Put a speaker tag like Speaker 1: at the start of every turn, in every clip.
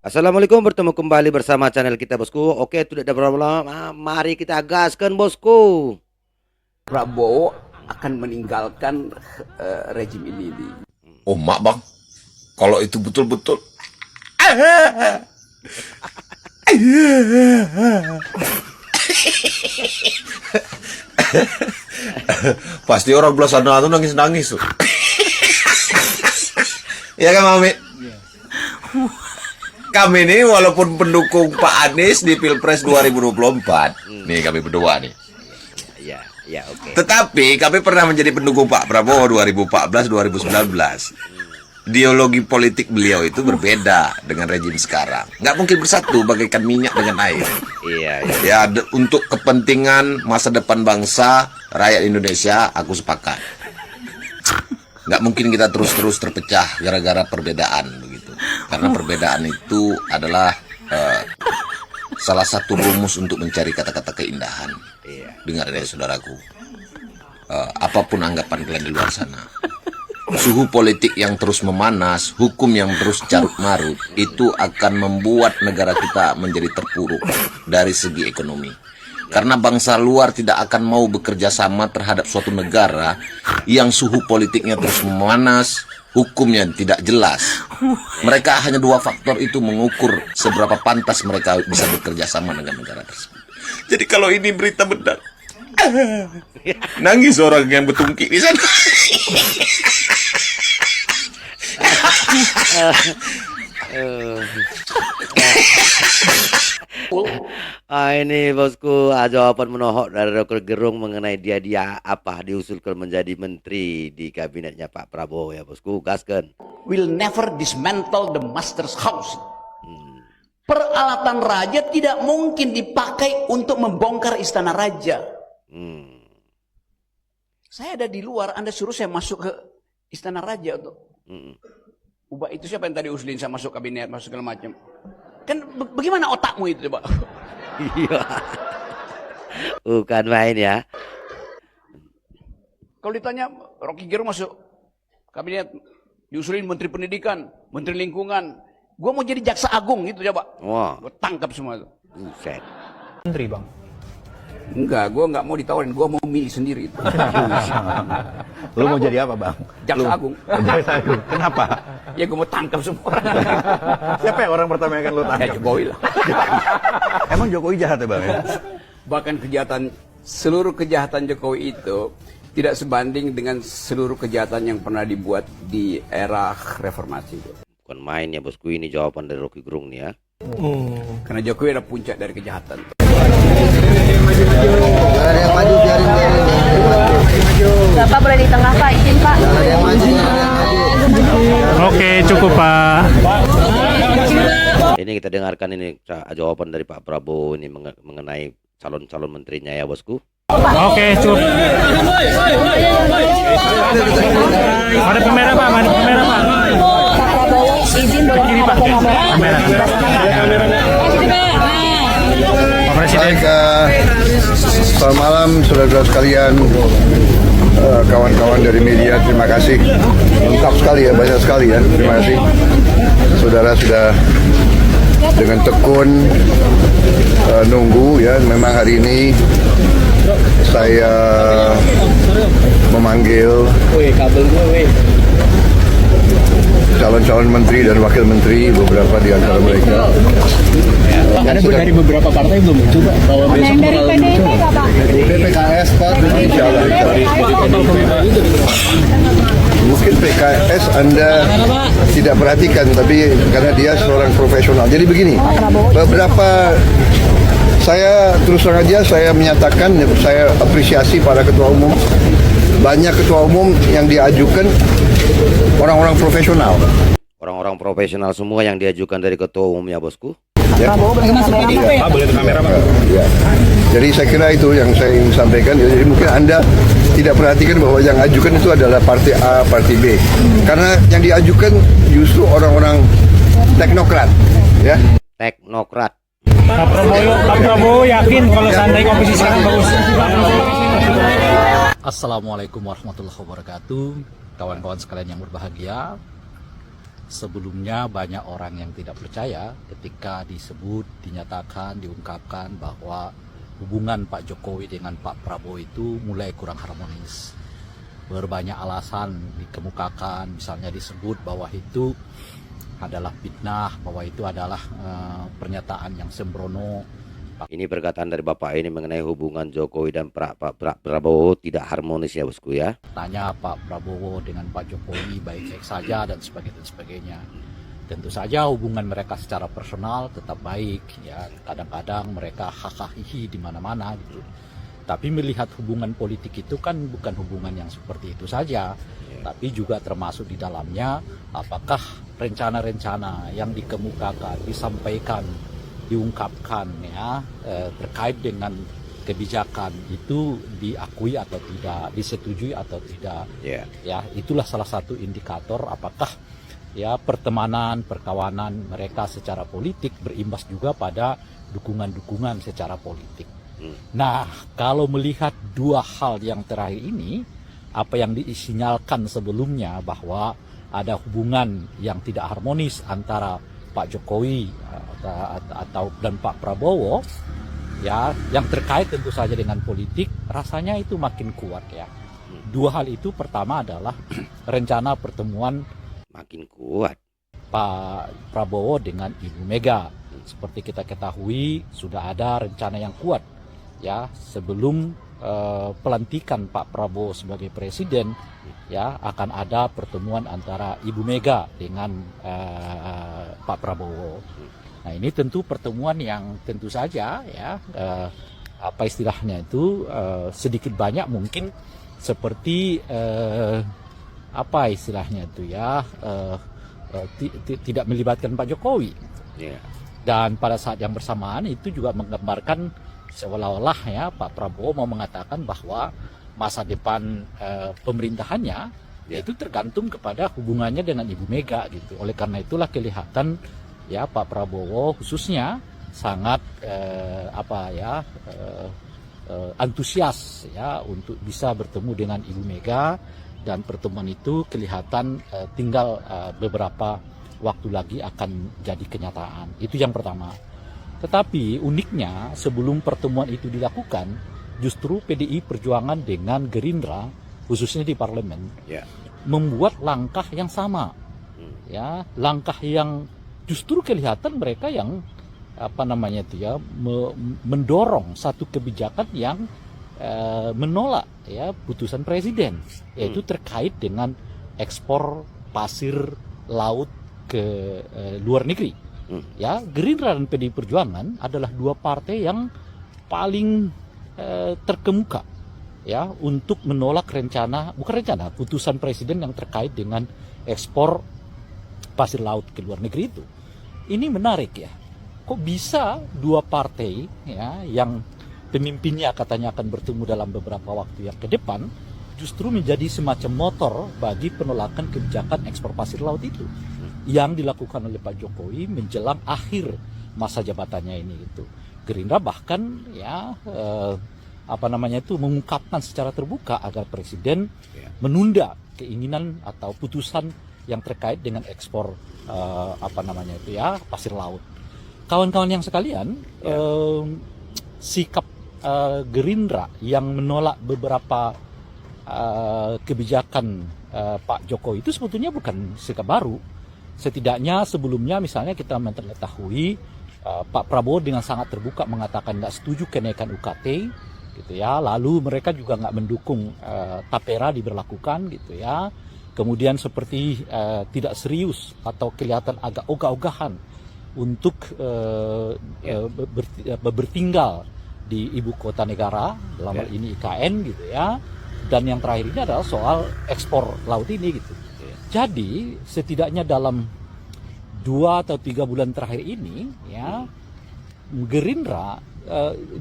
Speaker 1: Assalamualaikum, bertemu kembali bersama channel kita bosku. Oke, tidak ada berapa lama, mari kita gaskan bosku.
Speaker 2: Prabowo akan meninggalkan rejim ini.
Speaker 3: Oh mak bang, kalau itu betul-betul pasti orang belah sana tuh nangis-nangis tuh. Ya kan Mami? Kami ini walaupun pendukung Pak Anies di Pilpres 2024, nih kami berdua nih.
Speaker 1: Ya, oke.
Speaker 3: Tetapi kami pernah menjadi pendukung Pak Prabowo 2014-2019. Ideologi politik beliau itu berbeda dengan rejim sekarang. Nggak mungkin bersatu bagaikan minyak dengan air.
Speaker 1: Iya.
Speaker 3: Ya, untuk kepentingan masa depan bangsa, rakyat Indonesia, aku sepakat. Nggak mungkin kita terus-terus terpecah gara-gara perbedaan begitu. Karena perbedaan itu adalah salah satu rumus untuk mencari kata-kata keindahan. Dengar dari saudaraku, apapun anggapan kalian di luar sana, suhu politik yang terus memanas, hukum yang terus carut marut, itu akan membuat negara kita menjadi terpuruk dari segi ekonomi. Karena bangsa luar tidak akan mau bekerja sama terhadap suatu negara yang suhu politiknya terus memanas, hukumnya tidak jelas. Mereka hanya dua faktor itu mengukur seberapa pantas mereka bisa bekerja sama dengan negara tersebut. Jadi kalau ini berita benar, nangis orang yang bertungki di sana.
Speaker 1: Ini bosku, jawaban menohok dari Rocky Gerung mengenai dia apa diusulkan menjadi menteri di kabinetnya Pak Prabowo ya bosku, gaskan.
Speaker 2: Will never dismantle the master's house. Peralatan raja tidak mungkin dipakai untuk membongkar istana raja. Saya ada di luar, Anda suruh saya masuk ke istana raja untuk ubah itu. Siapa yang tadi usulin saya masuk kabinet, masuk segala macam. Kan bagaimana otakmu itu coba?
Speaker 1: Iya. Bukan main ya.
Speaker 2: Kalau ditanya Rocky Gerung masuk kabinet, diusulin menteri pendidikan, menteri lingkungan, gua mau jadi jaksa agung gitu coba.
Speaker 1: Wah,
Speaker 2: Gua tangkap semua itu.
Speaker 1: buset.
Speaker 4: Menteri bang.
Speaker 2: Enggak, gua nggak mau ditawarin, gua mau milih sendiri itu.
Speaker 4: Lu mau jadi apa bang?
Speaker 2: Jaksa agung.
Speaker 4: Jaksa agung. Kenapa?
Speaker 2: Ya gua mau tangkap semua orang.
Speaker 4: Siapa yang orang pertama yang akan lu
Speaker 2: Ya
Speaker 4: tangkap?
Speaker 2: Jokowi lah.
Speaker 4: Emang Jokowi jahat ya bang? Ya?
Speaker 2: Bahkan seluruh kejahatan Jokowi itu tidak sebanding dengan seluruh kejahatan yang pernah dibuat di era reformasi itu.
Speaker 1: Bukan main ya bosku, ini jawaban dari Rocky Gerung nih ya.
Speaker 2: Karena Jokowi adalah puncak dari kejahatan.
Speaker 5: Bapak boleh di tengah Pak, izin Pak.
Speaker 6: Oke, cukup Pak.
Speaker 1: Ini kita dengarkan ini jawaban dari Pak Prabowo ini mengenai calon-calon menterinya ya bosku.
Speaker 6: Oke, cukup. Ada kamera Pak, ada kamera Pak.
Speaker 5: Pak Prabowo izin boleh
Speaker 6: Kiri Pak. Kamera. Pak Presiden.
Speaker 7: Selamat malam saudara-saudara sekalian, kawan-kawan dari media, terima kasih. Lengkap sekali ya, banyak sekali ya, terima kasih. Saudara sudah dengan tekun nunggu ya. Memang hari ini saya memanggil calon-calon menteri dan wakil menteri, beberapa di antara mereka.
Speaker 6: Ada dari beberapa partai belum coba bahwa besok
Speaker 5: dari PDIP nggak Pak?
Speaker 7: PKS Pak, insya Allah. Mungkin PKS Anda tidak perhatikan, tapi karena dia seorang profesional. Jadi begini, beberapa saya terus terang aja saya menyatakan saya apresiasi para ketua umum. Banyak ketua umum yang diajukan orang-orang profesional.
Speaker 1: Orang-orang profesional semua yang diajukan dari ketua umum ya bosku.
Speaker 7: Ya.
Speaker 6: Pak boleh ke kamera Pak.
Speaker 7: Ya. Jadi saya kira itu yang saya ingin sampaikan. Jadi mungkin Anda tidak perhatikan bahwa yang ajukan itu adalah partai A, partai B. Karena yang diajukan justru orang-orang teknokrat, ya.
Speaker 1: Teknokrat.
Speaker 6: Pak Prabowo yakin kalau seandainya komposisi sekarang bagus.
Speaker 8: Assalamualaikum warahmatullahi wabarakatuh. Kawan-kawan sekalian yang berbahagia, sebelumnya banyak orang yang tidak percaya ketika disebut, dinyatakan, diungkapkan bahwa hubungan Pak Jokowi dengan Pak Prabowo itu mulai kurang harmonis. Berbanyak alasan dikemukakan, misalnya disebut bahwa itu adalah fitnah, bahwa itu adalah pernyataan yang sembrono.
Speaker 1: Ini perkataan dari Bapak ini mengenai hubungan Jokowi dan Pak Prabowo tidak harmonis ya bosku ya.
Speaker 8: Tanya Pak Prabowo dengan Pak Jokowi baik-baik saja dan sebagainya. Tentu saja hubungan mereka secara personal tetap baik ya. Kadang-kadang mereka hahaha di mana-mana gitu. Tapi melihat hubungan politik itu kan bukan hubungan yang seperti itu saja, tapi juga termasuk di dalamnya apakah rencana-rencana yang dikemukakan, disampaikan, diungkapkan ya terkait dengan kebijakan itu diakui atau tidak, disetujui atau tidak. Ya, itulah salah satu indikator apakah ya pertemanan, perkawanan mereka secara politik berimbas juga pada dukungan-dukungan secara politik. Nah, kalau melihat dua hal yang terakhir ini, apa yang disinyalkan sebelumnya bahwa ada hubungan yang tidak harmonis antara Pak Jokowi dan Pak Prabowo ya, yang terkait tentu saja dengan politik, rasanya itu makin kuat ya. Dua hal itu, pertama adalah rencana pertemuan
Speaker 1: makin kuat
Speaker 8: Pak Prabowo dengan Ibu Mega. Seperti kita ketahui sudah ada rencana yang kuat ya sebelum pelantikan Pak Prabowo sebagai presiden ya, akan ada pertemuan antara Ibu Mega dengan Pak Prabowo. Nah, ini tentu pertemuan yang tentu saja ya apa istilahnya itu sedikit banyak mungkin seperti apa istilahnya itu ya tidak melibatkan Pak Jokowi. Dan pada saat yang bersamaan itu juga menggambarkan seolah-olah ya Pak Prabowo mau mengatakan bahwa masa depan pemerintahannya itu tergantung kepada hubungannya dengan Ibu Mega gitu. Oleh karena itulah kelihatan ya Pak Prabowo khususnya sangat antusias ya untuk bisa bertemu dengan Ibu Mega, dan pertemuan itu kelihatan tinggal beberapa waktu lagi akan jadi kenyataan. Itu yang pertama. Tetapi uniknya sebelum pertemuan itu dilakukan, justru PDI Perjuangan dengan Gerindra khususnya di parlemen membuat langkah yang sama, ya, langkah yang justru kelihatan mereka yang mendorong satu kebijakan yang menolak ya putusan presiden, yaitu terkait dengan ekspor pasir laut ke luar negeri. Ya, Gerindra dan PDI Perjuangan adalah dua partai yang paling terkemuka ya untuk menolak putusan presiden yang terkait dengan ekspor pasir laut ke luar negeri itu. Ini menarik ya. Kok bisa dua partai ya yang pemimpinnya katanya akan bertemu dalam beberapa waktu yang ke depan justru menjadi semacam motor bagi penolakan kebijakan ekspor pasir laut itu yang dilakukan oleh Pak Jokowi menjelang akhir masa jabatannya ini gitu. Gerindra bahkan ya mengungkapkan secara terbuka agar presiden menunda keinginan atau putusan yang terkait dengan ekspor pasir laut. Kawan-kawan yang sekalian, sikap Gerindra yang menolak beberapa kebijakan Pak Jokowi itu sebetulnya bukan sikap baru. Setidaknya sebelumnya misalnya kita mengetahui Pak Prabowo dengan sangat terbuka mengatakan nggak setuju kenaikan UKT gitu ya, lalu mereka juga nggak mendukung tapera diberlakukan gitu ya, kemudian seperti tidak serius atau kelihatan agak ogah-ogahan untuk bertinggal di ibu kota negara dalam hal ini IKN gitu ya, dan yang terakhir ini adalah soal ekspor laut ini gitu. Jadi setidaknya dalam 2 atau 3 bulan terakhir ini ya Gerindra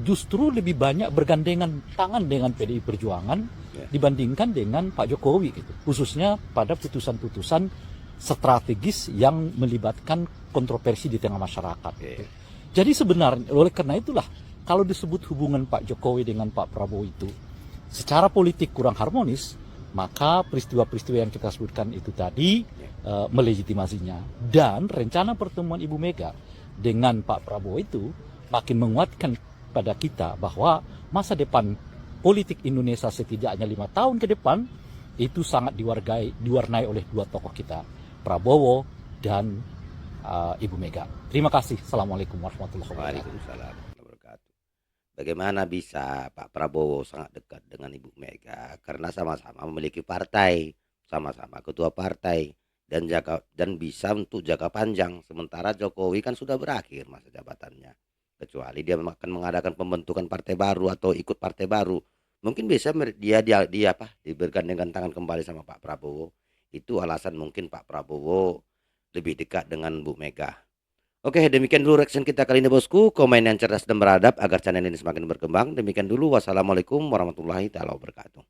Speaker 8: justru lebih banyak bergandengan tangan dengan PDI Perjuangan dibandingkan dengan Pak Jokowi gitu, khususnya pada putusan-putusan strategis yang melibatkan kontroversi di tengah masyarakat. Jadi sebenarnya oleh karena itulah kalau disebut hubungan Pak Jokowi dengan Pak Prabowo itu secara politik kurang harmonis, maka peristiwa-peristiwa yang kita sebutkan itu tadi melegitimasinya. Dan rencana pertemuan Ibu Mega dengan Pak Prabowo itu makin menguatkan pada kita bahwa masa depan politik Indonesia setidaknya 5 tahun ke depan itu sangat diwarnai oleh dua tokoh kita, Prabowo dan Ibu Mega. Terima kasih. Assalamualaikum warahmatullahi wabarakatuh.
Speaker 1: Waalaikumsalam warahmatullahi wabarakatuh. Bagaimana bisa Pak Prabowo sangat dekat dengan Ibu Mega? Karena sama-sama memiliki partai, sama-sama ketua partai, dan bisa untuk jangka panjang. Sementara Jokowi kan sudah berakhir masa jabatannya. Kecuali dia akan mengadakan pembentukan partai baru atau ikut partai baru. Mungkin bisa dia bergandengan tangan kembali sama Pak Prabowo. Itu alasan mungkin Pak Prabowo lebih dekat dengan Bu Mega. Oke, demikian dulu reaction kita kali ini bosku. Komen yang cerdas dan beradab agar channel ini semakin berkembang. Demikian dulu. Wassalamualaikum warahmatullahi wabarakatuh.